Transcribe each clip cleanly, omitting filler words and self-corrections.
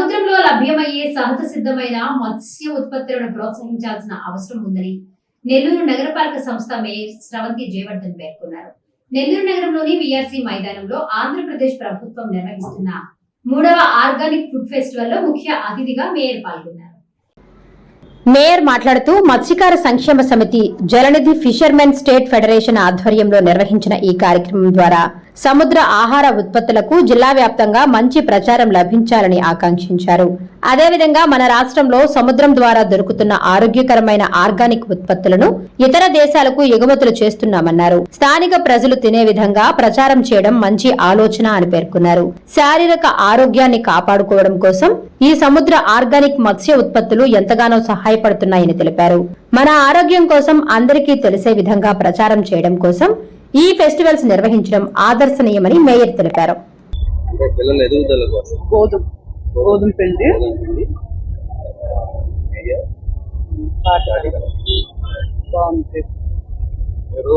సముద్రంలో లభ్యమయ్యే సహజ సిద్ధమైన మత్స్య ఉత్పత్తులను ప్రోత్సహించాల్సిన అవసరం ఉందని నెల్లూరు నగరపాలక సంస్థ మేయర్ స్రవంతి జయవర్ధన్ పేర్కొన్నారు. నెల్లూరు నగరంలోని విఆర్సీ మైదానంలో ఆంధ్రప్రదేశ్ ప్రభుత్వం నిర్వహిస్తున్న 3వ ఆర్గానిక్ ఫుడ్ ఫెస్టివల్ లో ముఖ్య అతిథిగా మేయర్ పాల్గొన్నారు. మేయర్ మాట్లాడుతూ మత్స్యకార సంక్షేమ సమితి జలనిధి ఫిషర్మెన్ స్టేట్ ఫెడరేషన్ ఆధ్వర్యంలో నిర్వహించిన ఈ కార్యక్రమం ద్వారా సముద్ర ఆహార ఉత్పత్తులకు జిల్లా వ్యాప్తంగా మంచి ప్రచారం లభించాలని ఆకాంక్షించారు. అదేవిధంగా మన రాష్ట్రంలో సముద్రం ద్వారా దొరుకుతున్న ఆరోగ్యకరమైన ఆర్గానిక్ ఉత్పత్తులను ఇతర దేశాలకు ఎగుమతులు చేస్తున్నామన్నారు. స్థానిక ప్రజలు తినే విధంగా ప్రచారం చేయడం మంచి ఆలోచన అని పేర్కొన్నారు. శారీరక ఆరోగ్యాన్ని కాపాడుకోవడం కోసం ఈ సముద్ర ఆర్గానిక్ మత్స్య ఉత్పత్తులు ఎంతగానో సహాయపడుతున్నాయని తెలిపారు. మన ఆరోగ్యం కోసం అందరికీ తెలిసే విధంగా ప్రచారం చేయడం కోసం ఈ ఫెస్టివల్స్ నిర్వహించడం ఆదర్శనీయమని మేయర్ తెలిపారు. గోధుమ పిండి మీరు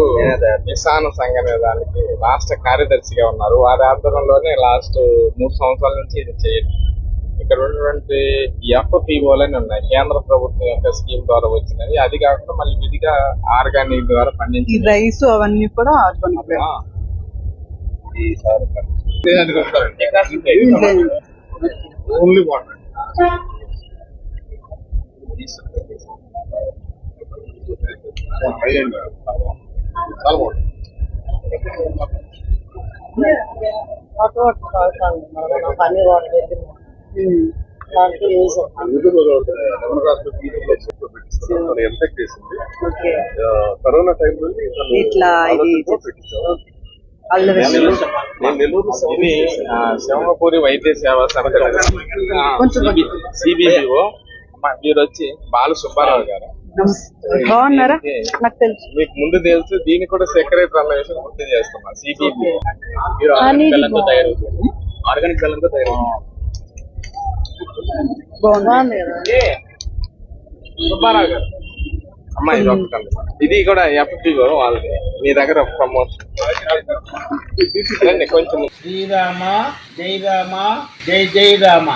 కిసాన్ సంఘం దానికి రాష్ట్ర కార్యదర్శిగా ఉన్నారు. వారి ఆధ్వర్యంలోనే లాస్ట్ 3 సంవత్సరాల నుంచి ఇది చేయండి. ఇక్కడ ఉన్నటువంటి FPOలని ఉన్నాయి, కేంద్ర ప్రభుత్వం యొక్క స్కీమ్ ద్వారా వచ్చినవి. అది కాకుండా మళ్ళీ విధిగా ఆర్గానిక్ ద్వారా పండించి రైస్ అవన్నీ కూడా ఆర్గానిక్. Only water. చాలా బాగుంది. కరోనా టైంలో ఇట్లా సింహపూరి వైద్య సేవా CBBO. మీరు వచ్చి బాల సుబ్బారావు గారు బాగున్నారా? నాకు తెలుసు, మీకు ముందు తెలుసు. దీన్ని కూడా సెక్రటరీ అన్న విషయం గుర్తు చేస్తున్నా. CBBO మీరు ఆర్గానిక్ బెల్లంతో తయారు. సుబ్బారావు గారు అమ్మాయి ఇది కూడా FPO వాళ్ళది. మీ దగ్గర ప్రమోషన్ కొంచెం. శ్రీరామ జై రామ జై జై రామ.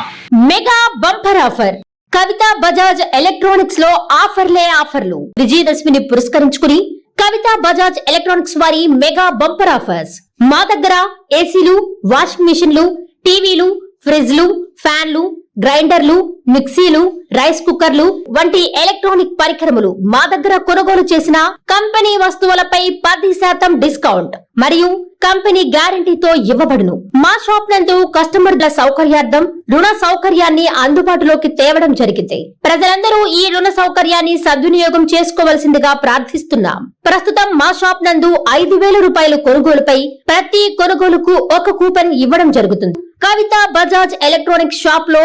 మెగా బంపర్ ఆఫర్ కవిత బజాజ్ ఎలక్ట్రానిక్స్ లో ఆఫర్లు. విజయదశమిని పురస్కరించుకుని కవిత బజాజ్ ఎలక్ట్రానిక్స్ వారి మెగా బంపర్ ఆఫర్స్. మా దగ్గర ఏసీలు, వాషింగ్ మిషన్లు, టీవీలు, ఫ్రిడ్జ్లు, ఫ్యాన్లు, గ్రైండర్లు, మిక్సీలు, రైస్ కుక్కర్లు వంటి ఎలక్ట్రానిక్ పరికరములు మా దగ్గర కొనుగోలు చేసిన కంపెనీ వస్తువులపై 10% డిస్కౌంట్ మరియు కంపెనీ గ్యారంటీతో ఇవ్వబడును. మా షాప్ నందు కస్టమర్ల సౌకర్యార్థం రుణ సౌకర్యాన్ని అందుబాటులోకి తేవడం జరిగింది. ప్రజలందరూ ఈ రుణ సౌకర్యాన్ని సద్వినియోగం చేసుకోవలసిందిగా ప్రార్థిస్తున్నాం. ప్రస్తుతం మా షాప్ నందు 5,000 రూపాయల కొనుగోలుపై ప్రతి కొనుగోలుకు ఒక కూపన్ ఇవ్వడం జరుగుతుంది. కవిత బజాజ్ ఎలక్ట్రానిక్ షాప్ లో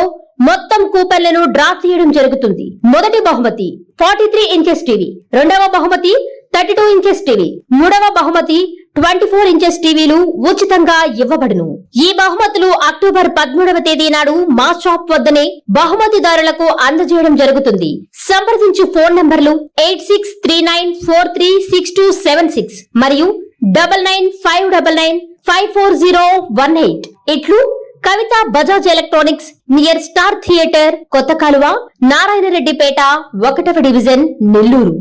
మొత్తం కూపన్లను డ్రా తీయడం జరుగుతుంది. మొదటి బహుమతి 43 ఇంచెస్ టీవీ, రెండవ బహుమతి 32 ఇంచెస్ టీవీ, మూడవ బహుమతి 24 ఇంచెస్ టీవీలు ఉచితంగా ఇవ్వబడును. ఈ బహుమతులు అక్టోబర్ 13వ తేదీ నాడు మా షాప్ వద్దనే బహుమతిదారులకు అందజేయడం జరుగుతుంది. సంప్రదించు ఫోన్ నంబర్లు 8639436276 మరియు 9959954018. ఇట్లు Kavitha Bajaj electronics, near star theatre, కొత్త కాలువ, నారాయణ రెడ్డిపేట, 1వ డివిజన్, నెల్లూరు.